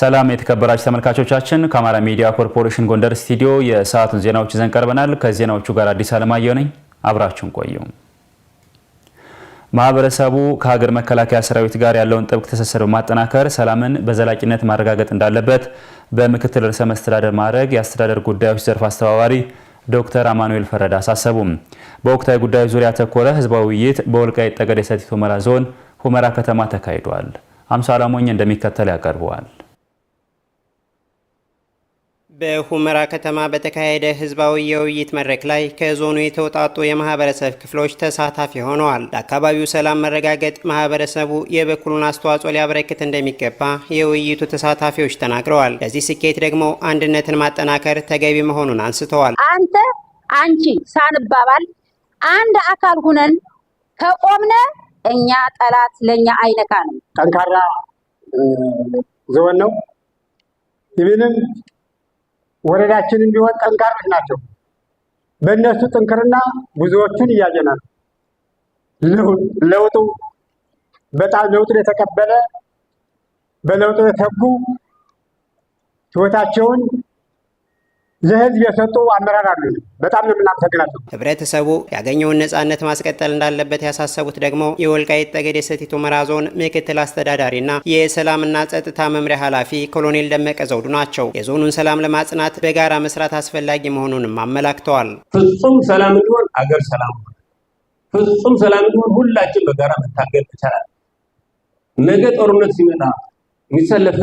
ሰላም የተከበራችሁ ተመልካቾቻችን ከአማራ ሚዲያ ኮርፖሬሽን ጎንደር ስቱዲዮ የሰዓቱን ዜናዎች ይዘን ቀርበናል። ከዜናዎቹ ጋር አዲስ አለማየሁ ነኝ። አብራችሁን ቆዩ። ማህበረሰቡ ከሀገር መከላከያ ሰራዊት ጋር ያለውን ጥብቅ ትስስር በማጠናከር ሰላምን በዘላቂነት ማረጋገጥ እንዳለበት በምክትል ርዕሰ መስተዳድር ማዕረግ የአስተዳደር ጉዳዮች ዘርፍ አስተባባሪ ዶክተር አማኑኤል ፈረዳ አሳሰቡ። በወቅታዊ ጉዳዮች ዙሪያ ያተኮረ ህዝባዊ ውይይት በወልቃይት ጠገዴ ሰቲት ሁመራ ዞን ሁመራ ከተማ ተካሂዷል። አምሳላ ሞኝ እንደሚከተል ያቀርበዋል። በሁመራ ከተማ በተካሄደ ህዝባዊ የውይይት መድረክ ላይ ከዞኑ የተውጣጡ የማህበረሰብ ክፍሎች ተሳታፊ ሆነዋል። ለአካባቢው ሰላም መረጋገጥ ማህበረሰቡ የበኩሉን አስተዋጽኦ ሊያበረክት እንደሚገባ የውይይቱ ተሳታፊዎች ተናግረዋል። ለዚህ ስኬት ደግሞ አንድነትን ማጠናከር ተገቢ መሆኑን አንስተዋል። አንተ አንቺ ሳንባባል አንድ አካል ሁነን ከቆምነ እኛ ጠላት ለኛ አይነካ ነው። ጠንካራ ዞን ነው። ይብንም ወረዳችንን ቢሆን ጠንካሮች ናቸው። በእነሱ ጥንክርና ብዙዎቹን እያየናል። ለውጡ በጣም ለውጡን የተቀበለ በለውጡ የተጉ ህይወታቸውን ለህዝብ የሰጡ አመራር አሉ። በጣም ነው የምናመሰግናቸው። ህብረተሰቡ ያገኘውን ነጻነት ማስቀጠል እንዳለበት ያሳሰቡት ደግሞ የወልቃይት ጠገዴ ሰቲት ሁመራ ዞን ምክትል አስተዳዳሪና የሰላምና ጸጥታ መምሪያ ኃላፊ ኮሎኔል ደመቀ ዘውዱ ናቸው። የዞኑን ሰላም ለማጽናት በጋራ መስራት አስፈላጊ መሆኑንም አመላክተዋል። ፍጹም ሰላም እንዲሆን አገር ሰላም፣ ፍጹም ሰላም እንዲሆን ሁላችን በጋራ መታገል ይቻላል። ነገ ጦርነት ሲመጣ የሚሰለፍ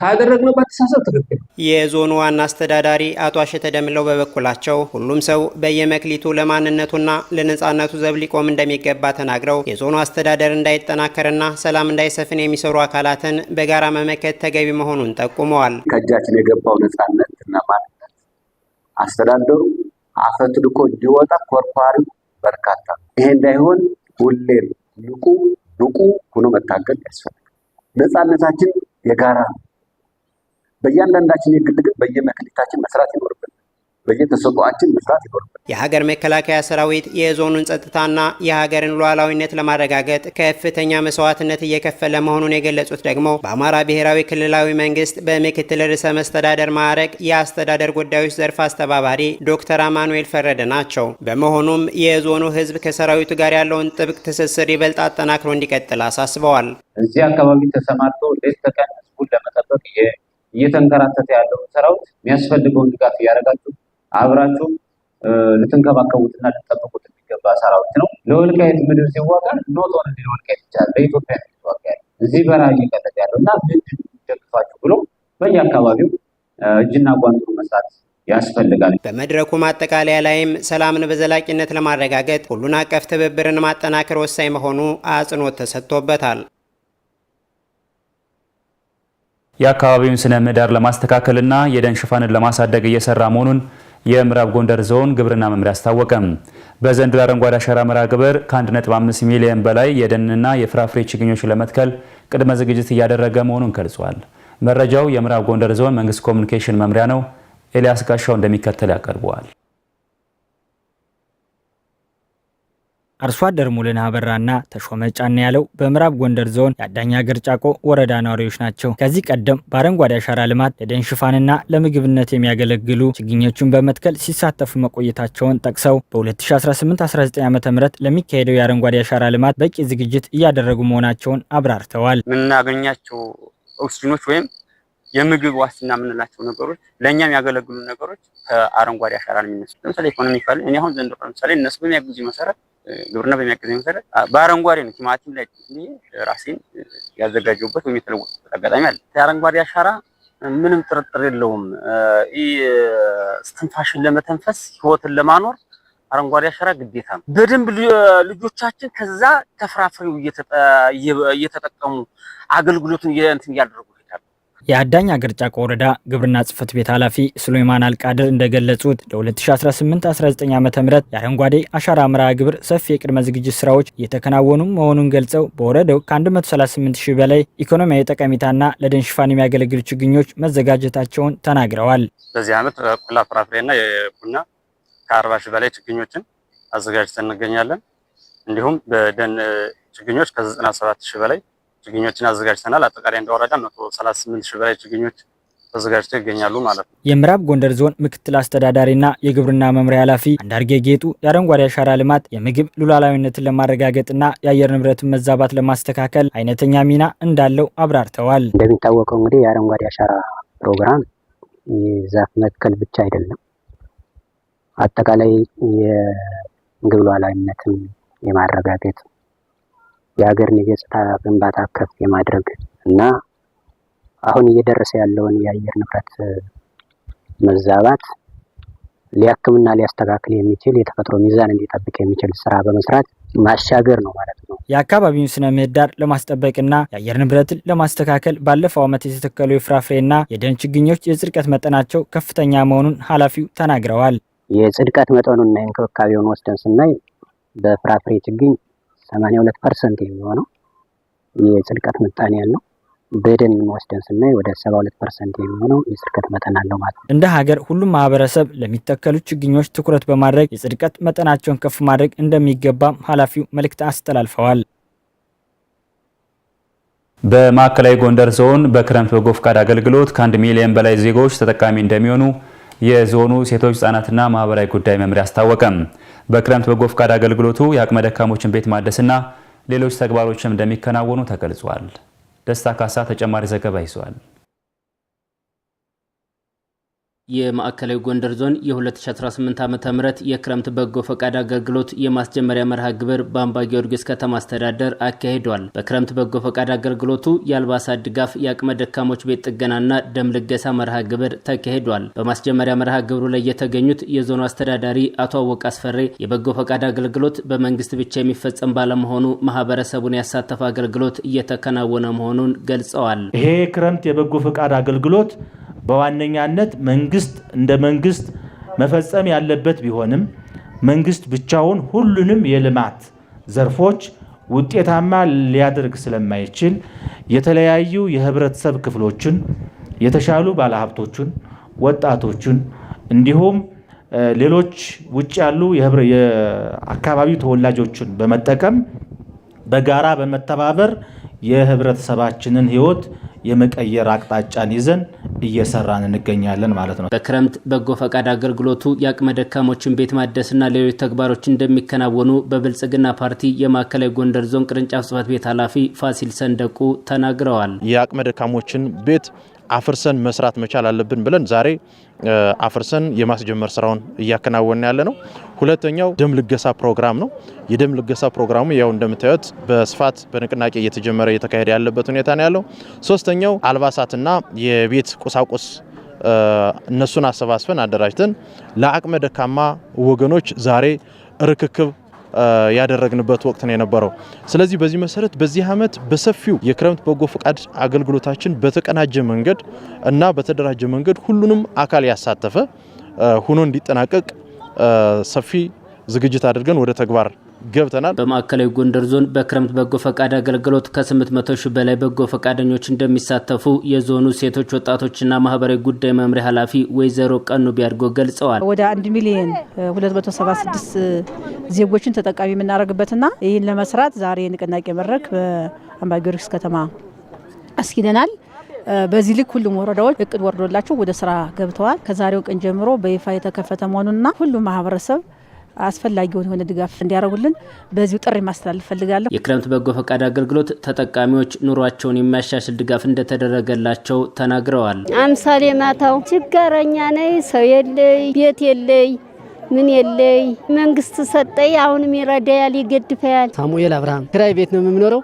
ካደረግነው በተሳሳተ ትክክል። የዞኑ ዋና አስተዳዳሪ አቶ አሸተ ደምለው በበኩላቸው ሁሉም ሰው በየመክሊቱ ለማንነቱና ለነጻነቱ ዘብ ሊቆም እንደሚገባ ተናግረው የዞኑ አስተዳደር እንዳይጠናከርና ሰላም እንዳይሰፍን የሚሰሩ አካላትን በጋራ መመከት ተገቢ መሆኑን ጠቁመዋል። ከእጃችን የገባው ነጻነትና ማንነት አስተዳደሩ አፈትልኮ እንዲወጣ ኮርኳሪ በርካታ ይሄ እንዳይሆን ሁሌም ንቁ ሆኖ መታገል ያስፈልጋል። ነጻነታችን የጋራ ነው። በእያንዳንዳችን የግል ግን በየመክሊታችን መስራት ይኖርብናል። በየተሰጧችን መስራት ይኖርብናል። የሀገር መከላከያ ሰራዊት የዞኑን ጸጥታና የሀገርን ሉዓላዊነት ለማረጋገጥ ከፍተኛ መስዋዕትነት እየከፈለ መሆኑን የገለጹት ደግሞ በአማራ ብሔራዊ ክልላዊ መንግስት በምክትል ርዕሰ መስተዳደር ማዕረግ የአስተዳደር ጉዳዮች ዘርፍ አስተባባሪ ዶክተር አማኑኤል ፈረደ ናቸው። በመሆኑም የዞኑ ህዝብ ከሰራዊቱ ጋር ያለውን ጥብቅ ትስስር ይበልጥ አጠናክሮ እንዲቀጥል አሳስበዋል። እዚህ አካባቢ ተሰማርቶ ሌት ተቀን ህዝቡን ለመጠበቅ እየተንከራተተ ያለው ሰራዊት የሚያስፈልገውን ድጋፍ እያደረጋችሁ አብራችሁ ልትንከባከቡትና ልትጠብቁት የሚገባ ሰራዊት ነው። ለወልቃይት ምድር ሲዋጋ ኖቶን ለወልቃይት ይቻላል ለኢትዮጵያ ሲዋጋ እዚህ በረሃ እየቀለጠ ያለው እና ምንድን ደግፋችሁ ብሎ በየአካባቢው እጅና ጓንቱ መስራት ያስፈልጋል። በመድረኩ ማጠቃለያ ላይም ሰላምን በዘላቂነት ለማረጋገጥ ሁሉን አቀፍ ትብብርን ማጠናከር ወሳኝ መሆኑ አጽንኦት ተሰጥቶበታል። የአካባቢውን ስነ ምህዳር ለማስተካከልና የደን ሽፋንን ለማሳደግ እየሰራ መሆኑን የምዕራብ ጎንደር ዞን ግብርና መምሪያ አስታወቀ። በዘንድሮው አረንጓዴ አሻራ መርሃ ግብር ከ1.5 ሚሊዮን በላይ የደንና የፍራፍሬ ችግኞችን ለመትከል ቅድመ ዝግጅት እያደረገ መሆኑን ገልጿል። መረጃው የምዕራብ ጎንደር ዞን መንግስት ኮሚኒኬሽን መምሪያ ነው። ኤልያስ ጋሻው እንደሚከተል ያቀርበዋል። አርሶ አደር ሙሉነህ አበራና ተሾመ ጫን ያለው በምዕራብ ጎንደር ዞን የአዳኛ ሀገር ጫቆ ወረዳ ነዋሪዎች ናቸው። ከዚህ ቀደም በአረንጓዴ አሻራ ልማት ለደን ሽፋንና ለምግብነት የሚያገለግሉ ችግኞችን በመትከል ሲሳተፉ መቆየታቸውን ጠቅሰው በ2018-19 ዓ.ም ለሚካሄደው የአረንጓዴ አሻራ ልማት በቂ ዝግጅት እያደረጉ መሆናቸውን አብራርተዋል። የምናገኛቸው ኦክሲጅኖች ወይም የምግብ ዋስትና የምንላቸው ነገሮች ለእኛም ያገለግሉ ነገሮች ከአረንጓዴ አሻራ ነው የሚነሱት። ለምሳሌ ኢኮኖሚካሊ እኔ አሁን ዘንድሮ ለምሳሌ እነሱ በሚያግዙ መሰረት ግብርና በሚያገዘኝ መሰረት በአረንጓዴ ነው ቲማቲም ላይ ራሴን ያዘጋጀሁበት ወይም የተለወጥኩበት አጋጣሚ አለ። የአረንጓዴ አሻራ ምንም ጥርጥር የለውም። እስትንፋሽን ለመተንፈስ ህይወትን ለማኖር አረንጓዴ አሻራ ግዴታ ነው። በደንብ ልጆቻችን ከዛ ከፍራፍሬው እየተጠቀሙ አገልግሎቱን እያደረጉ የአዳኝ ሀገር ጫቆ ወረዳ ግብርና ጽሕፈት ቤት ኃላፊ ሱሌማን አልቃድር እንደገለጹት ለ2018-19 ዓ.ም የአረንጓዴ አሻራ መርሃ ግብር ሰፊ የቅድመ ዝግጅት ስራዎች እየተከናወኑ መሆኑን ገልጸው በወረዳው ከ138,000 በላይ ኢኮኖሚያዊ ጠቀሜታና ለደን ሽፋን የሚያገለግሉ ችግኞች መዘጋጀታቸውን ተናግረዋል። በዚህ ዓመት ቆላ ፍራፍሬና የቡና ከ40,000 በላይ ችግኞችን አዘጋጅተን እንገኛለን። እንዲሁም በደን ችግኞች ከ97,000 በላይ ችግኞችን አዘጋጅተናል። አጠቃላይ እንደወረዳ 138 ሺህ በላይ ችግኞች ተዘጋጅተው ይገኛሉ ማለት ነው። የምዕራብ ጎንደር ዞን ምክትል አስተዳዳሪና የግብርና መምሪያ ኃላፊ አንዳርጌ ጌጡ የአረንጓዴ አሻራ ልማት የምግብ ሉዓላዊነትን ለማረጋገጥና የአየር ንብረትን መዛባት ለማስተካከል አይነተኛ ሚና እንዳለው አብራርተዋል። እንደሚታወቀው እንግዲህ የአረንጓዴ አሻራ ፕሮግራም የዛፍ መትከል ብቻ አይደለም፣ አጠቃላይ የምግብ ሉዓላዊነትን የማረጋገጥ የሀገርን የገጽታ ግንባታ ከፍ የማድረግ እና አሁን እየደረሰ ያለውን የአየር ንብረት መዛባት ሊያክምና ሊያስተካክል የሚችል የተፈጥሮ ሚዛን እንዲጠብቅ የሚችል ስራ በመስራት ማሻገር ነው ማለት ነው። የአካባቢውን ስነ ምህዳር ለማስጠበቅና የአየር ንብረትን ለማስተካከል ባለፈው ዓመት የተተከሉ የፍራፍሬና የደን ችግኞች የጽድቀት መጠናቸው ከፍተኛ መሆኑን ኃላፊው ተናግረዋል። የጽድቀት መጠኑና የእንክብካቤውን ወስደን ስናይ በፍራፍሬ ችግኝ 82% የሚሆነው የጽድቀት ምጣኔ ያለው፣ በደን ወስደን ስናይ ወደ 72% የሚሆነው የጽድቀት መጠን አለው ማለት ነው። እንደ ሀገር ሁሉም ማህበረሰብ ለሚተከሉ ችግኞች ትኩረት በማድረግ የጽድቀት መጠናቸውን ከፍ ማድረግ እንደሚገባም ኃላፊው መልእክት አስተላልፈዋል። በማዕከላዊ ጎንደር ዞን በክረምት በጎ ፈቃድ አገልግሎት ከ1 ሚሊዮን በላይ ዜጎች ተጠቃሚ እንደሚሆኑ የዞኑ ሴቶች ህጻናትና ማህበራዊ ጉዳይ መምሪያ አስታወቀም። በክረምት በጎ ፈቃድ አገልግሎቱ የአቅመ ደካሞችን ቤት ማደስና ሌሎች ተግባሮችም እንደሚከናወኑ ተገልጿል። ደስታ ካሳ ተጨማሪ ዘገባ ይዟል። የማዕከላዊ ጎንደር ዞን የ2018 ዓ.ም የክረምት በጎ ፈቃድ አገልግሎት የማስጀመሪያ መርሃ ግብር በአምባ ጊዮርጊስ ከተማ አስተዳደር አካሂዷል። በክረምት በጎ ፈቃድ አገልግሎቱ የአልባሳት ድጋፍ፣ የአቅመ ደካሞች ቤት ጥገናና ደም ልገሳ መርሃ ግብር ተካሂዷል። በማስጀመሪያ መርሃ ግብሩ ላይ የተገኙት የዞኑ አስተዳዳሪ አቶ አወቅ አስፈሬ የበጎ ፈቃድ አገልግሎት በመንግስት ብቻ የሚፈጸም ባለመሆኑ ማህበረሰቡን ያሳተፈ አገልግሎት እየተከናወነ መሆኑን ገልጸዋል። ይሄ ክረምት የበጎ ፈቃድ አገልግሎት በዋነኛነት መንግስት እንደ መንግስት መፈጸም ያለበት ቢሆንም መንግስት ብቻውን ሁሉንም የልማት ዘርፎች ውጤታማ ሊያደርግ ስለማይችል የተለያዩ የህብረተሰብ ክፍሎችን፣ የተሻሉ ባለሀብቶችን፣ ወጣቶችን እንዲሁም ሌሎች ውጭ ያሉ የአካባቢው ተወላጆችን በመጠቀም በጋራ በመተባበር የህብረተሰባችንን ህይወት የመቀየር አቅጣጫን ይዘን እየሰራን እንገኛለን ማለት ነው። በክረምት በጎ ፈቃድ አገልግሎቱ የአቅመ ደካሞችን ቤት ማደስና ሌሎች ተግባሮች እንደሚከናወኑ በብልጽግና ፓርቲ የማዕከላዊ ጎንደር ዞን ቅርንጫፍ ጽሕፈት ቤት ኃላፊ ፋሲል ሰንደቁ ተናግረዋል። የአቅመ ደካሞችን ቤት አፍርሰን መስራት መቻል አለብን ብለን ዛሬ አፍርሰን የማስጀመር ስራውን እያከናወነ ያለ ነው። ሁለተኛው ደም ልገሳ ፕሮግራም ነው። የደም ልገሳ ፕሮግራሙ ያው እንደምታዩት በስፋት በንቅናቄ እየተጀመረ እየተካሄደ ያለበት ሁኔታ ነው ያለው። ሶስተኛው አልባሳትና የቤት ቁሳቁስ እነሱን አሰባስበን አደራጅተን ለአቅመ ደካማ ወገኖች ዛሬ ርክክብ ያደረግንበት ወቅት ነው የነበረው። ስለዚህ በዚህ መሰረት በዚህ ዓመት በሰፊው የክረምት በጎ ፈቃድ አገልግሎታችን በተቀናጀ መንገድ እና በተደራጀ መንገድ ሁሉንም አካል ያሳተፈ ሆኖ እንዲጠናቀቅ ሰፊ ዝግጅት አድርገን ወደ ተግባር ገብተናል። በማዕከላዊ ጎንደር ዞን በክረምት በጎ ፈቃድ አገልግሎት ከ800 ሺህ በላይ በጎ ፈቃደኞች እንደሚሳተፉ የዞኑ ሴቶች ወጣቶችና ማህበራዊ ጉዳይ መምሪያ ኃላፊ ወይዘሮ ቀኑ ቢያድጎ ገልጸዋል። ወደ 1 ሚሊዮን 276 ዜጎችን ተጠቃሚ የምናደርግበትና ይህን ለመስራት ዛሬ ንቅናቄ መድረክ በአምባ ጊዮርጊስ ከተማ አስኪደናል። በዚህ ልክ ሁሉም ወረዳዎች እቅድ ወርዶላቸው ወደ ስራ ገብተዋል። ከዛሬው ቀን ጀምሮ በይፋ የተከፈተ መሆኑንና ሁሉም ማህበረሰብ አስፈላጊውን የሆነ ድጋፍ እንዲያደርጉልን በዚሁ ጥሪ ማስተላለፍ ፈልጋለሁ። የክረምት በጎ ፈቃድ አገልግሎት ተጠቃሚዎች ኑሯቸውን የሚያሻሽል ድጋፍ እንደተደረገላቸው ተናግረዋል። አምሳሌ ማታው ችግረኛ ነኝ፣ ሰው የለይ፣ ቤት የለይ፣ ምን የለይ፣ መንግስት ሰጠይ፣ አሁንም ይረዳያል፣ ይገድፈያል። ሳሙኤል አብርሃም ክራይ ቤት ነው የምኖረው።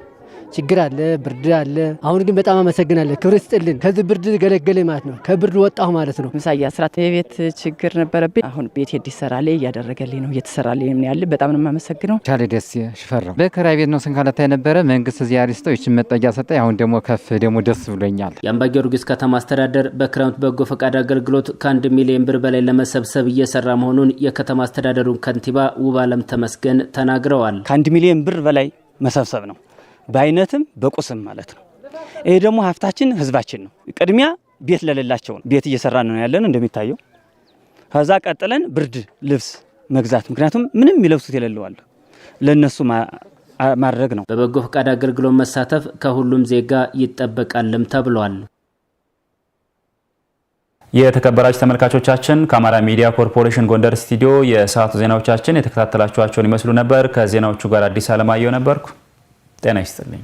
ችግር አለ፣ ብርድ አለ። አሁን ግን በጣም አመሰግናለሁ። ክብር ይስጥልን። ከዚህ ብርድ ገለገለኝ ማለት ነው። ከብርድ ወጣሁ ማለት ነው። ምሳያ ስራት የቤት ችግር ነበረብኝ። አሁን ቤት እንዲሰራልኝ እያደረገልኝ ነው፣ እየተሰራልኝ ነው ያለ። በጣም ነው የማመሰግነው። ቻለ ደስ ሽፈራው በክራይ ቤት ነው ስንካለታ የነበረ መንግስት እዚያ አሪስቶ ይችን መጠጊያ ሰጠ። አሁን ደግሞ ከፍ ደግሞ ደስ ብሎኛል። የአምባ ጊዮርጊስ ከተማ አስተዳደር በክረምት በጎ ፈቃድ አገልግሎት ከ1 ሚሊዮን ብር በላይ ለመሰብሰብ እየሰራ መሆኑን የከተማ አስተዳደሩን ከንቲባ ውባለም ተመስገን ተናግረዋል። ከ1 ሚሊዮን ብር በላይ መሰብሰብ ነው፣ በአይነትም በቁስም ማለት ነው። ይሄ ደግሞ ሀብታችን ህዝባችን ነው። ቅድሚያ ቤት ለሌላቸው ቤት እየሰራን ነው ያለን እንደሚታየው። ከዛ ቀጥለን ብርድ ልብስ መግዛት፣ ምክንያቱም ምንም የሚለብሱት የሌለው አለ፣ ለነሱ ማድረግ ነው። በበጎ ፈቃድ አገልግሎት መሳተፍ ከሁሉም ዜጋ ይጠበቃልም ተብሏል። የተከበራችሁ ተመልካቾቻችን ከአማራ ሚዲያ ኮርፖሬሽን ጎንደር ስቱዲዮ የሰዓቱ ዜናዎቻችን የተከታተላችኋቸውን ይመስሉ ነበር። ከዜናዎቹ ጋር አዲስ አለማየሁ ነበርኩ። ጤና ይስጥልኝ።